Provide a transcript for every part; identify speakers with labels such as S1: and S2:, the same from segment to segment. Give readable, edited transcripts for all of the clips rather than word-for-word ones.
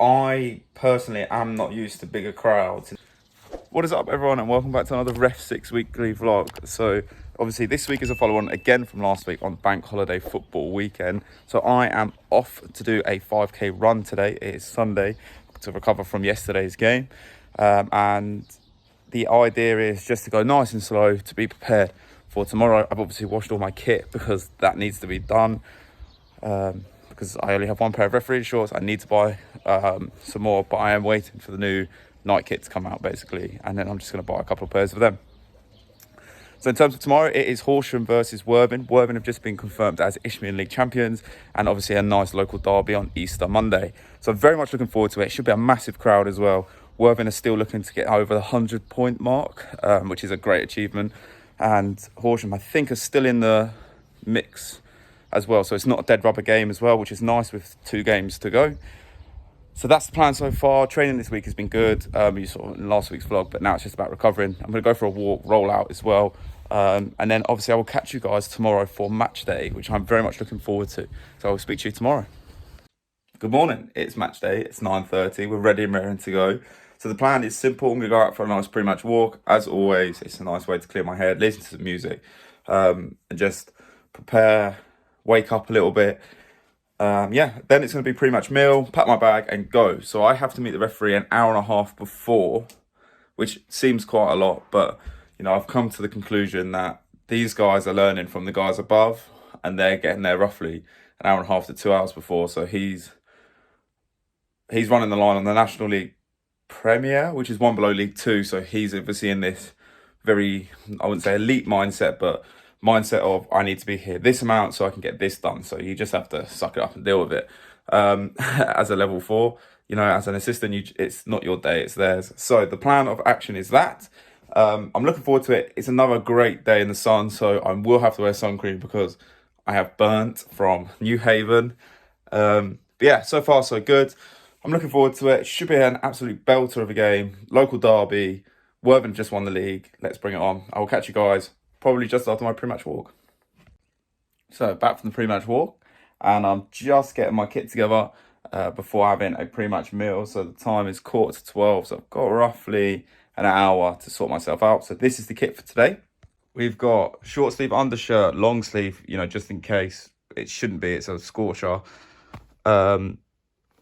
S1: I personally am not used to bigger crowds. What is up, everyone, and welcome back to another REFSIX weekly vlog. So obviously this week is a follow-on again from last week on bank holiday football weekend. So I am off to do a 5k run today. It is Sunday, to recover from yesterday's game, and the idea is just to go nice and slow to be prepared for tomorrow. I've obviously washed all my kit because that needs to be done, because I only have one pair of referee shorts. I need to buy some more, but I am waiting for the new night kit to come out basically, and then I'm just going to buy a couple of pairs of them. So in terms of tomorrow, it is Horsham versus Worthing. Worthing have just been confirmed as Isthmian League champions, and obviously a nice local derby on Easter Monday. So I'm very much looking forward to it. It should be a massive crowd as well. Worthing are still looking to get over the 100-point mark, which is a great achievement. And Horsham, I think, are still in the mix as well. So it's not a dead rubber game as well, which is nice with 2 games to go. So that's the plan so far. Training this week has been good. You saw in last week's vlog, but now it's just about recovering. I'm going to go for a walk, roll out as well. And then obviously I will catch you guys tomorrow for match day, which I'm very much looking forward to. So I'll speak to you tomorrow. Good morning. It's match day. It's 9:30. We're ready and raring to go. So the plan is simple. I'm going to go out for a nice pre-match walk. As always, it's a nice way to clear my head, listen to some music, and just prepare, wake up a little bit. Then it's going to be pre-match meal, pack my bag and go. So I have to meet the referee an hour and a half before, which seems quite a lot, but you know, I've come to the conclusion that these guys are learning from the guys above, and they're getting there roughly an hour and a half to 2 hours before. So he's running the line on the National League Premier, which is one below League Two. So he's obviously in this very, I wouldn't say elite mindset, but mindset of I need to be here this amount so I can get this done. So you just have to suck it up and deal with it. As a level 4, you know, as an assistant, it's not your day, it's theirs. So the plan of action is that. I'm looking forward to it. It's another great day in the sun, so I will have to wear sun cream because I have burnt from New Haven. But yeah, so far so good. I'm looking forward to it. It should be an absolute belter of a game. Local derby. Worthing just won the league. Let's bring it on. I will catch you guys probably just after my pre-match walk. So back from the pre-match walk, and I'm just getting my kit together before having a pre-match meal. So the time is 11:45, so I've got roughly an hour to sort myself out. So this is the kit for today. We've got short sleeve undershirt, long sleeve, you know, just in case. It shouldn't be, it's a scorcher.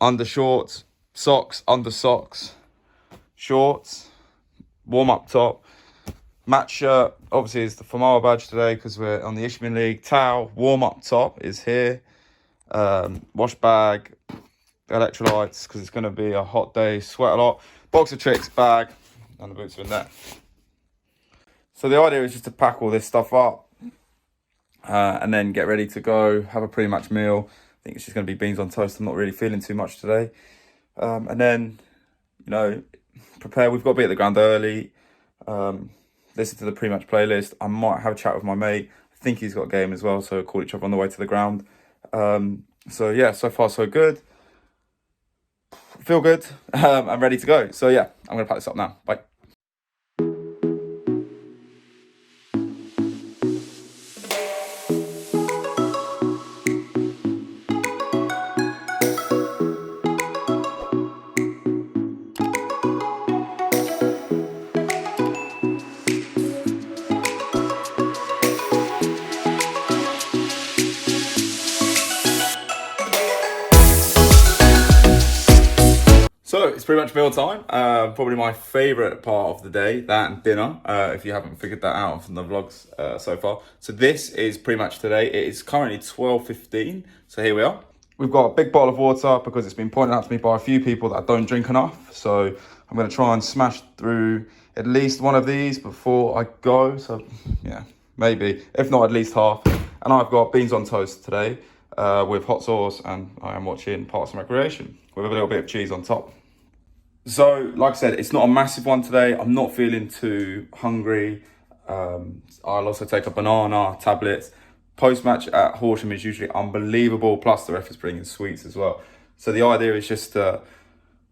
S1: Undershorts, socks, under socks, shorts, warm up top. Match shirt, obviously, is the Famara badge today because we're on the Isthmian League. Towel, warm up top is here. Wash bag, electrolytes because it's going to be a hot day, sweat a lot. Box of tricks, bag, and the boots are in there. So the idea is just to pack all this stuff up and then get ready to go, have a pre-match meal. I think it's just going to be beans on toast. I'm not really feeling too much today. And then, you know, prepare. We've got to be at the ground early. Listen to the pre-match playlist. I might have a chat with my mate. I think he's got a game as well, so we'll call each other on the way to the ground. So yeah, so far so good. Feel good. I'm ready to go. So yeah, I'm going to pack this up now. Bye. So it's pretty much meal time. Probably my favourite part of the day, that and dinner, if you haven't figured that out from the vlogs so far. So this is pretty much today. It is currently 12:15, so here we are. We've got a big bottle of water because it's been pointed out to me by a few people that I don't drink enough. So I'm going to try and smash through at least one of these before I go. So yeah, maybe, if not at least half. And I've got beans on toast today with hot sauce, and I am watching Parks and Recreation with a little bit of cheese on top. So, like I said, it's not a massive one today. I'm not feeling too hungry. I'll also take a banana, tablets. Post-match at Horsham is usually unbelievable. Plus, the ref is bringing sweets as well. So the idea is just to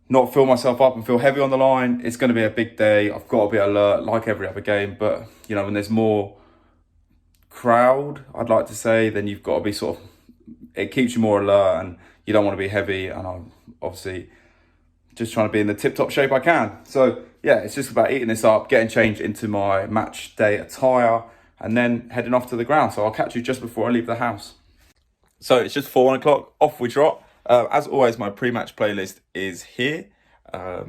S1: not fill myself up and feel heavy on the line. It's going to be a big day. I've got to be alert like every other game. But, you know, when there's more crowd, I'd like to say, then you've got to be sort of, it keeps you more alert and you don't want to be heavy. And I'm obviously just trying to be in the tip-top shape I can. So yeah, it's just about eating this up, getting changed into my match day attire, and then heading off to the ground. So I'll catch you just before I leave the house. So it's just 4 o'clock, off we drop. As always, my pre-match playlist is here.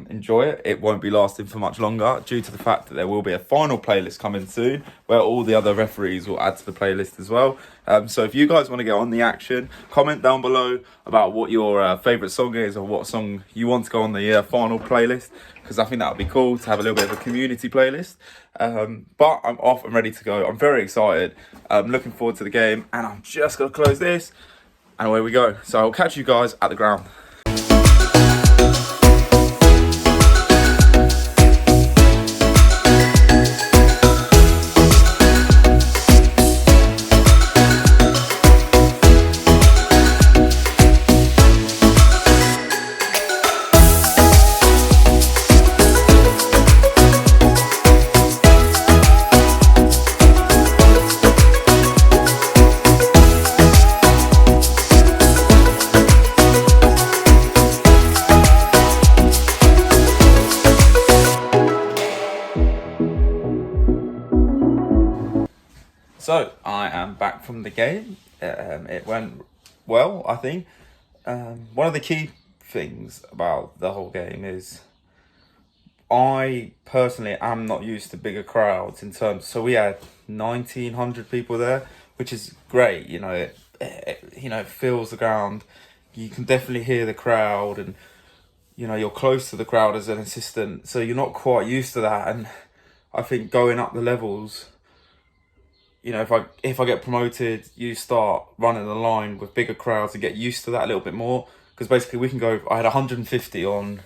S1: Enjoy it. It won't be lasting for much longer due to the fact that there will be a final playlist coming soon where all the other referees will add to the playlist as well. So if you guys want to get on the action, comment down below about what your favourite song is or what song you want to go on the final playlist, because I think that would be cool to have a little bit of a community playlist. But I'm off and ready to go. I'm very excited. I'm looking forward to the game, and I'm just going to close this and away we go. So I'll catch you guys at the ground. So I am back from the game. It went well, I think. One of the key things about the whole game is I personally am not used to bigger crowds in terms. So we had 1,900 people there, which is great. It fills the ground. You can definitely hear the crowd, and you're close to the crowd as an assistant, so you're not quite used to that. And I think going up the levels, if I get promoted, you start running the line with bigger crowds and get used to that a little bit more. Because basically we can go, I had 150 on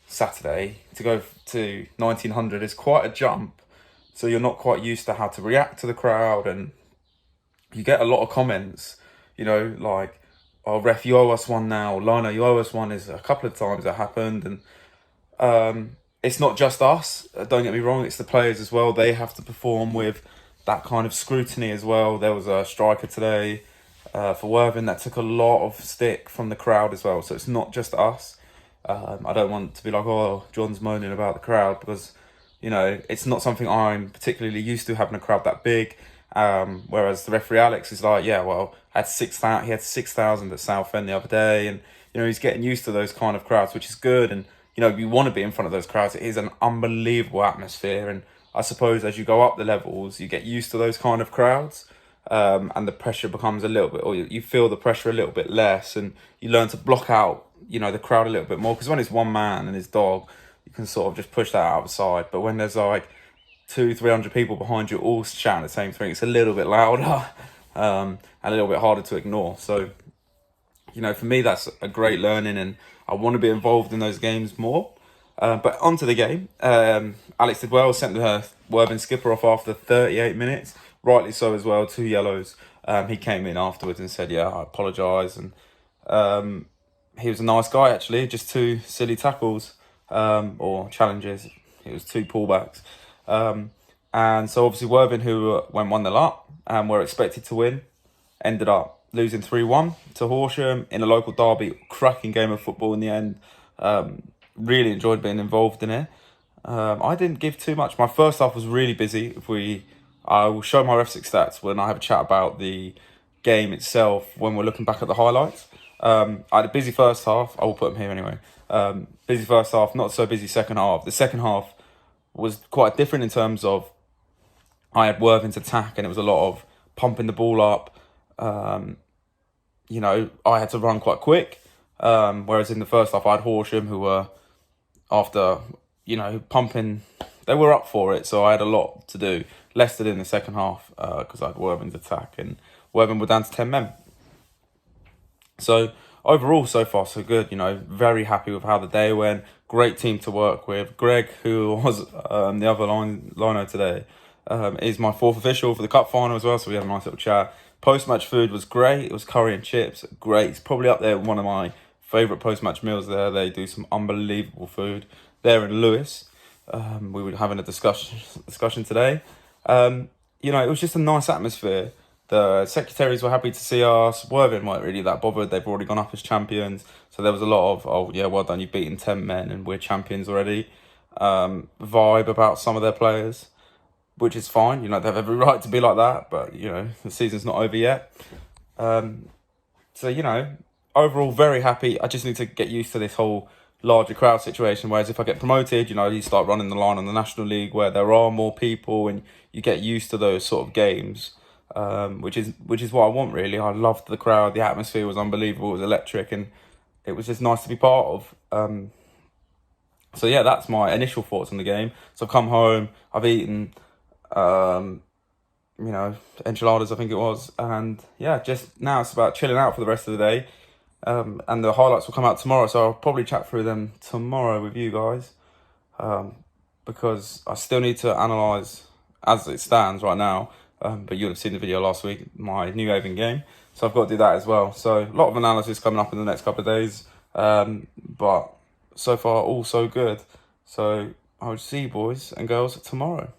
S1: Saturday, to go to 1,900 is quite a jump. So you're not quite used to how to react to the crowd, and you get a lot of comments, like, oh, ref, you owe us one now. Lino, you owe us one. Is a couple of times that happened. And it's not just us, don't get me wrong, it's the players as well. They have to perform with that kind of scrutiny as well. There was a striker today for Worthing that took a lot of stick from the crowd as well. So it's not just us. I don't want to be like, oh, John's moaning about the crowd, because, it's not something I'm particularly used to, having a crowd that big. Whereas the referee Alex is like, yeah, well, he had 6,000 at Southend the other day, and he's getting used to those kind of crowds, which is good. And you want to be in front of those crowds. It is an unbelievable atmosphere, and I suppose as you go up the levels, you get used to those kind of crowds, and the pressure becomes a little bit, or you feel the pressure a little bit less, and you learn to block out, the crowd a little bit more. Because when it's one man and his dog, you can sort of just push that outside. But when there's like 200-300 people behind you all shouting the same thing, it's a little bit louder and a little bit harder to ignore. So, for me, that's a great learning, and I want to be involved in those games more. But onto the game, Alex did well, sent the Worthing skipper off after 38 minutes, rightly so as well, 2 yellows. He came in afterwards and said, yeah, I apologise, and he was a nice guy actually, just 2 silly tackles, or challenges. It was 2 pullbacks. And so obviously Worthing, who went 1-0 up and were expected to win, ended up losing 3-1 to Horsham in a local derby. Cracking game of football in the end. Really enjoyed being involved in it. I didn't give too much. My first half was really busy. I will show my REFSIX stats when I have a chat about the game itself when we're looking back at the highlights. I had a busy first half. I will put them here anyway. Busy first half, not so busy second half. The second half was quite different in terms of I had Worthing's attack, and it was a lot of pumping the ball up. I had to run quite quick. Whereas in the first half, I had Horsham, who were, after, pumping, they were up for it. So I had a lot to do. Less did in the second half, because I had Worthing's attack, and Worthing were down to 10 men. So overall, so far, so good. Very happy with how the day went. Great team to work with. Greg, who was the other liner today, is my 4th official for the cup final as well. So we had a nice little chat. Post-match food was great. It was curry and chips. Great. It's probably up there with one of my favourite post-match meals there. They do some unbelievable food there in Lewis. We were having a discussion today. It was just a nice atmosphere. The secretaries were happy to see us. Worthing weren't really that bothered. They've already gone up as champions. So there was a lot of, oh, yeah, well done, you've beaten 10 men and we're champions already. Vibe about some of their players, which is fine. You know, they have every right to be like that. But, you know, the season's not over yet. So, you know, overall, very happy. I just need to get used to this whole larger crowd situation. Whereas if I get promoted, you know, you start running the line on the National League where there are more people and you get used to those sort of games. Which is what I want, really. I loved the crowd. The atmosphere was unbelievable. It was electric, and it was just nice to be part of. So yeah, that's my initial thoughts on the game. So I've come home. I've eaten, you know, enchiladas, I think it was, and yeah, just now it's about chilling out for the rest of the day. And the highlights will come out tomorrow, so I'll probably chat through them tomorrow with you guys. Because I still need to analyse as it stands right now. But you'll have seen the video last week, my New Haven game. So I've got to do that as well. So a lot of analysis coming up in the next couple of days. But so far, all so good. So I'll see you boys and girls tomorrow.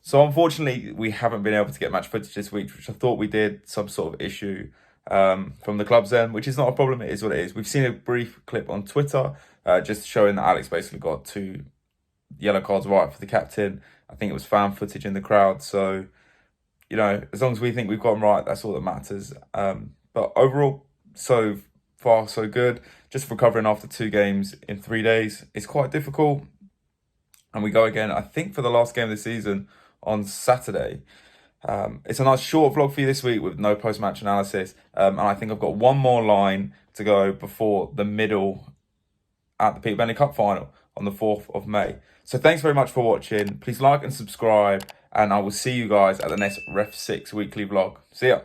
S1: So unfortunately, we haven't been able to get match footage this week, which I thought we did. Some sort of issue from the club's end, which is not a problem. It is what it is. We've seen a brief clip on Twitter just showing that Alex basically got 2 yellow cards right for the captain. I think it was fan footage in the crowd. So, you know, as long as we think we've got them right, that's all that matters. But overall, so far, so good. Just recovering after 2 games in 3 days. It's quite difficult. And we go again, I think, for the last game of the season on Saturday. It's a nice short vlog for you this week with no post-match analysis. And I think I've got one more line to go before the middle at the Peter Bentley Cup final on the 4th of May. So thanks very much for watching. Please like and subscribe, and I will see you guys at the next REFSIX weekly vlog. See ya.